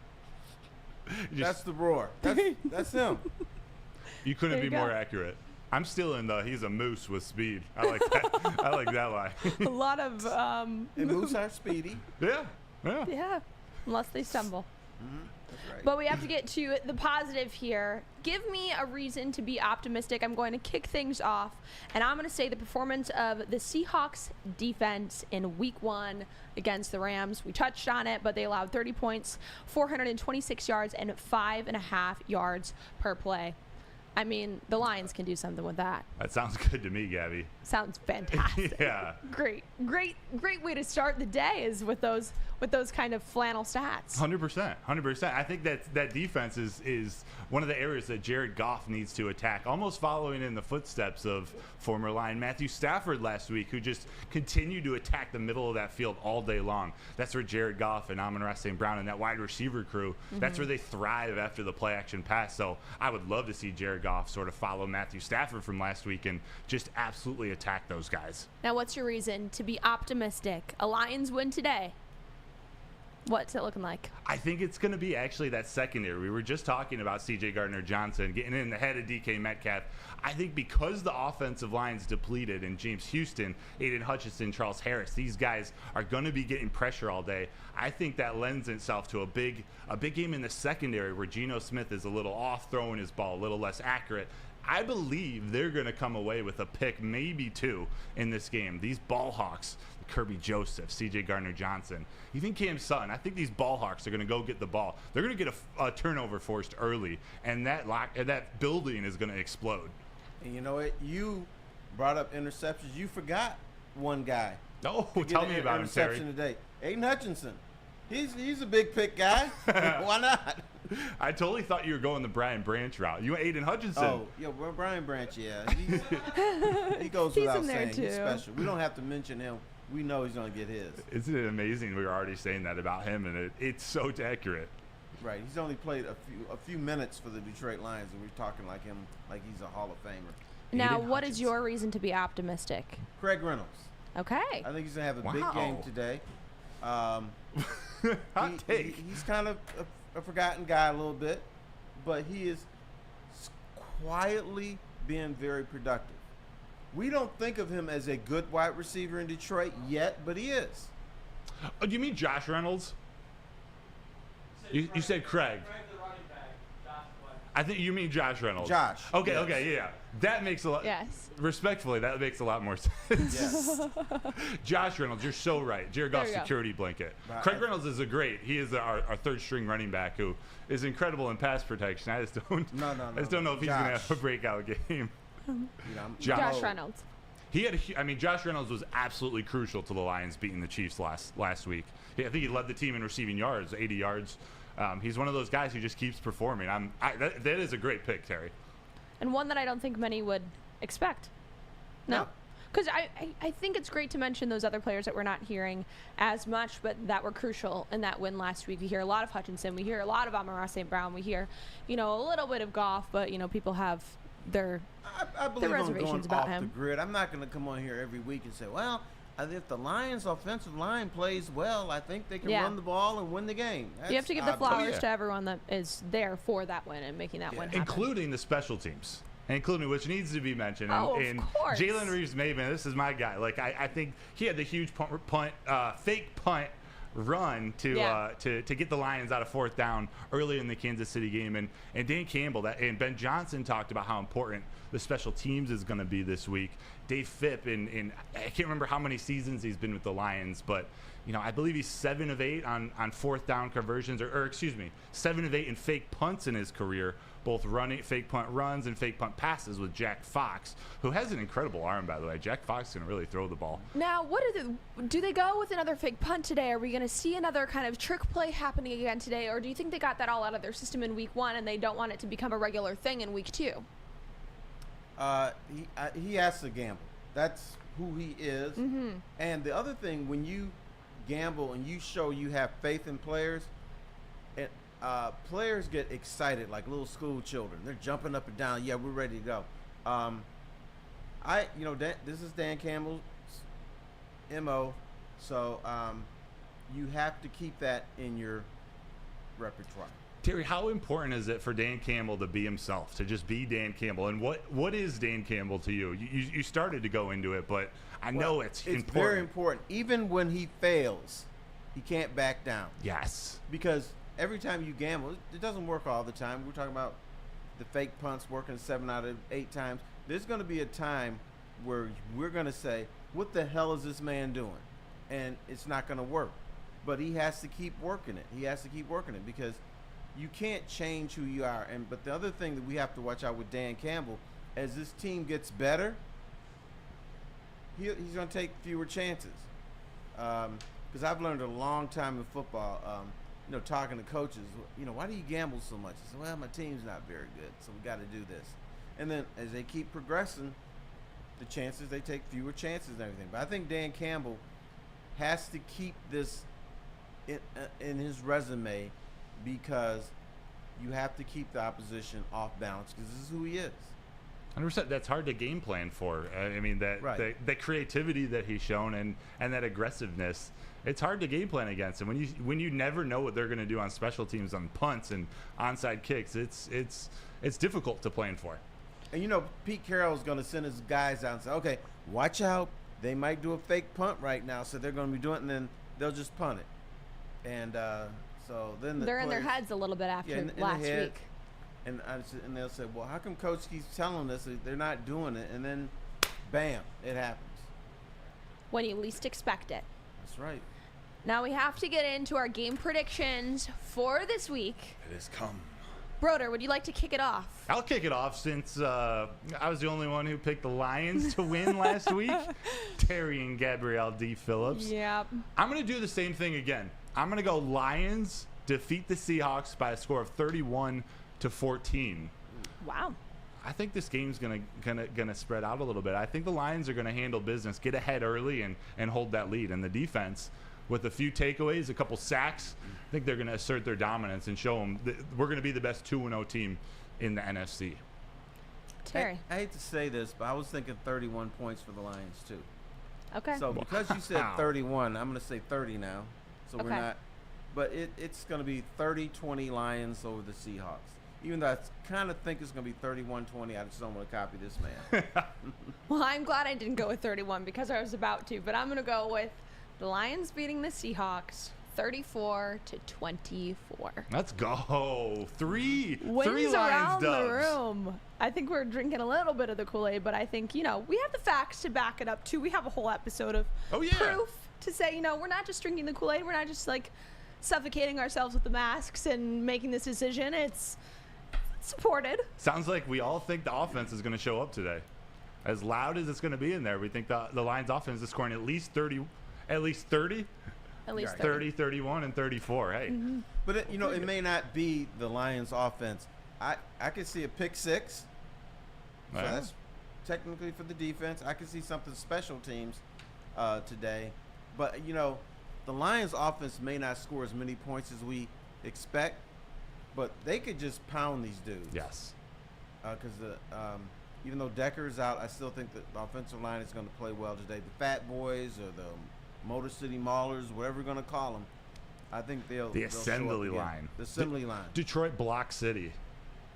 That's the roar. That's him. You couldn't There be you go. more accurate. I'm still in the he's a moose with speed. I like that. I like that line. A lot of And moose are speedy. Yeah. yeah, unless they stumble. That's right. But we have to get to the positive here. Give me a reason to be optimistic. I'm going to kick things off, and I'm going to say the performance of the Seahawks defense in week 1 against the Rams. We touched on it, but they allowed 30 points, 426 yards, and 5.5 yards per play. I mean, the Lions can do something with that. That sounds good to me, Gabby. Sounds fantastic. Yeah. Great way to start the day is with those kind of flannel stats. 100%. I think that defense is one of the areas that Jared Goff needs to attack, almost following in the footsteps of former Lion Matthew Stafford last week, who just continued to attack the middle of that field all day long. That's where Jared Goff and Amon-Ra St. Brown and that wide receiver crew, that's where they thrive after the play action pass. So I would love to see Jared Goff sort of follow Matthew Stafford from last week and just absolutely attack those guys. Now, what's your reason to be optimistic? A Lions win today. What's it looking like? I think it's going to be actually that secondary. We were just talking about C.J. Gardner-Johnson getting in the head of DK Metcalf. I think because the offensive line's depleted and James Houston, Aiden Hutchinson, Charles Harris, these guys are going to be getting pressure all day. I think that lends itself to a big game in the secondary where Geno Smith is a little off throwing his ball, a little less accurate. I believe they're going to come away with a pick, maybe 2 in this game. These ball hawks, Kirby Joseph, C.J. Gardner-Johnson, even Cam Sutton, I think these ball hawks are going to go get the ball. They're going to get a turnover forced early, and that building is going to explode. And you know what? You brought up interceptions. You forgot one guy. Oh, to get tell an me about him, Terry. interception today. Aiden Hutchinson. He's a big pick guy. Why not? I totally thought you were going the Brian Branch route. You went Aiden Hutchinson. Oh, yeah, well, Brian Branch, yeah. He goes He's without in there saying. He's too. special. We don't have to mention him. We know he's going to get his. Isn't it amazing? We were already saying that about him, and it's so accurate. Right. He's only played a few minutes for the Detroit Lions, and we're talking like him, like he's a Hall of Famer. Now, Aiden what is Hutchinson. your reason to be optimistic? Craig Reynolds. Okay. I think he's going to have a big Wow. game today. Hot take. He's kind of a forgotten guy a little bit, but he is quietly being very productive. We don't think of him as a good wide receiver in Detroit yet, but he is. Oh, do you mean Josh Reynolds? You said Craig. I think you mean Josh Reynolds. Josh, Okay, yes. okay, yeah. That makes a lot. Yes. Respectfully, that makes a lot more sense. Yes. Josh Reynolds, you're so right. Jared Goff's There you go. security blanket. Right. Craig Reynolds is he is our third string running back who is incredible in pass protection. I just don't know if he's going to have a breakout game. Josh Reynolds. Josh Reynolds was absolutely crucial to the Lions beating the Chiefs last week. I think he led the team in receiving yards, 80 yards. He's one of those guys who just keeps performing. That is a great pick, Terry. And one that I don't think many would expect. No. Because I think it's great to mention those other players that we're not hearing as much, but that were crucial in that win last week. We hear a lot of Hutchinson. We hear a lot of Amon-Ra St. Brown. We hear, a little bit of Goff, but, people have their I believe I'm reservations going about off him. the grid. I'm not going to come on here every week and say, well, if the Lions' offensive line plays well, I think they can Yeah. run the ball and win the game. You have to give the That's flowers yeah. to everyone that is there for that win and making that win happen. Including the special teams. Including, which needs to be mentioned. Oh, of and course. Jalen Reeves-Maybin, this is my guy. Like, I think he had the huge fake punt run to get the Lions out of fourth down early in the Kansas City game. And Dan Campbell and Ben Johnson talked about how important the special teams is going to be this week. Dave Phipp, in I can't remember how many seasons he's been with the Lions, but I believe he's 7 of 8 on fourth down conversions, or 7 of 8 in fake punts in his career, both running fake punt runs and fake punt passes with Jack Fox, who has an incredible arm, by the way. Jack Fox can really throw the ball. Now, do they go with another fake punt today? Are we going to see another kind of trick play happening again today, or do you think they got that all out of their system in week 1 and they don't want it to become a regular thing in week 2? He has to gamble. That's who he is. Mm-hmm. And the other thing, when you gamble and you show you have faith in players, players get excited like little school children. They're jumping up and down. Yeah, we're ready to go. This is Dan Campbell's MO. So you have to keep that in your repertoire. Terry, how important is it for Dan Campbell to be himself, to just be Dan Campbell? And what is Dan Campbell to you? You started to go into it, but I know it's important. It's very important. Even when he fails, he can't back down. Yes. Because every time you gamble, it doesn't work all the time. We're talking about the fake punts working 7 out of 8 times. There's going to be a time where we're going to say, what the hell is this man doing? And it's not going to work. But he has to keep working it. He has to keep working it because you can't change who you are. But the other thing that we have to watch out with Dan Campbell, as this team gets better, he's going to take fewer chances. Because I've learned a long time in football, talking to coaches, why do you gamble so much? I said, well, my team's not very good, so we got to do this. And then as they keep progressing, the chances, they take fewer chances and everything. But I think Dan Campbell has to keep this in his resume because you have to keep the opposition off balance because this is who he is. 100%. That's hard to game plan for. I mean, the creativity that he's shown and that aggressiveness, it's hard to game plan against him. When you never know what they're going to do on special teams, on punts and onside kicks, it's difficult to plan for. And Pete Carroll's going to send his guys out and say, okay, watch out. They might do a fake punt right now, so they're going to be doing it, and then they'll just punt it. And so then they're in their heads a little bit after last week. And they'll say, well, how come Coach keeps telling us that they're not doing it? And then, bam, it happens. When you least expect it. That's right. Now we have to get into our game predictions for this week. It has come. Broder, would you like to kick it off? I'll kick it off since I was the only one who picked the Lions to win last week. Terry and Gabrielle D. Phillips. Yep. I'm going to do the same thing again. I'm going to go Lions defeat the Seahawks by a score of 31-14. Wow. I think this game's gonna spread out a little bit. I think the Lions are going to handle business, get ahead early, and hold that lead. And the defense, with a few takeaways, a couple sacks, I think they're going to assert their dominance and show them that we're going to be the best 2-0 team in the NFC. Terry. I hate to say this, but I was thinking 31 points for the Lions, too. Okay. So because you said 31, I'm going to say 30 now. So we're not. But it's going to be 30-20 Lions over the Seahawks. Even though I kind of think it's going to be 31-20, I just don't want to copy this man. Well, I'm glad I didn't go with 31 because I was about to, but I'm going to go with the Lions beating the Seahawks 34-24. Let's go. Three Wins Lions around dubs. the room. I think we're drinking a little bit of the Kool-Aid, but I think, we have the facts to back it up, too. We have a whole episode of proof to say, we're not just drinking the Kool-Aid. We're not just, suffocating ourselves with the masks and making this decision. It's supported. Sounds like we all think the offense is going to show up today. As loud as it's going to be in there, we think the Lions offense is scoring at least 30. At least 30, 31, and 34. Hey. Mm-hmm. But, it may not be the Lions offense. I could see a pick six. So that's technically for the defense. I could see something special teams today. But, the Lions offense may not score as many points as we expect, but they could just pound these dudes. Yes. Because even though Decker's out, I still think that the offensive line is going to play well today. The Fat Boys or the Motor City Maulers, whatever we're going to call them, I think they'll assembly line. The assembly line. Detroit Block City.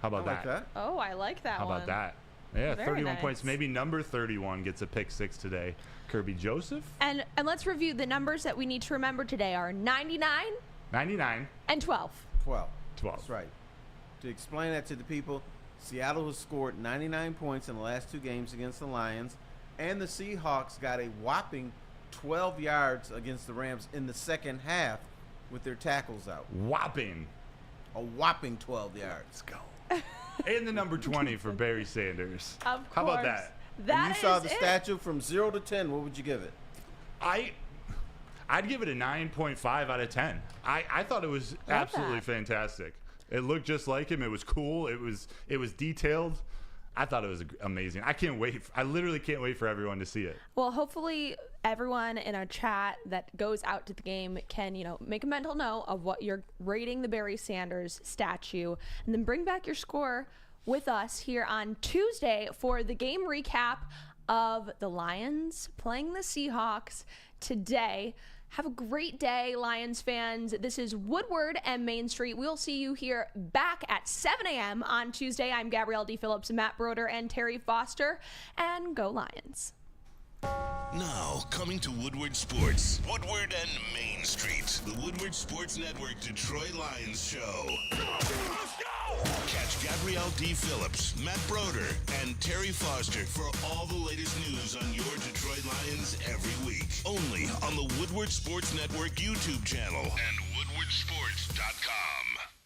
How about that? Oh, I like that How one. about that? Yeah, Very 31 nice. points. Maybe number 31 gets a pick six today. Kirby Joseph. And let's review the numbers that we need to remember today are 99 and 12. 12. That's right. To explain that to the people, Seattle has scored 99 points in the last 2 games against the Lions, and the Seahawks got a whopping 12 yards against the Rams in the second half with their tackles out. Whopping. A whopping 12 yards. Let's go. And the number 20 for Barry Sanders. Of course. How about that? That you saw is the it. statue from 0 to 10. What would you give it? I'd give it a 9.5 out of 10. I thought it was absolutely that. fantastic. It looked just like him. It was cool. It was detailed. I thought it was amazing. I can't wait. I literally can't wait for everyone to see it. Well, hopefully everyone in our chat that goes out to the game can, make a mental note of what you're rating the Barry Sanders statue, and then bring back your score with us here on Tuesday for the game recap of the Lions playing the Seahawks today. Have a great day, Lions fans. This is Woodward and Main Street. We'll see you here back at 7 a.m. on Tuesday. I'm Gabrielle D. Phillips, Matt Broder, and Terry Foster. And go Lions. Now, coming to Woodward Sports, Woodward and Main Street, the Woodward Sports Network Detroit Lions show. Let's go! Catch Gabrielle D. Phillips, Matt Broder, and Terry Foster for all the latest news on your Detroit Lions every week. Only on the Woodward Sports Network YouTube channel and woodwardsports.com.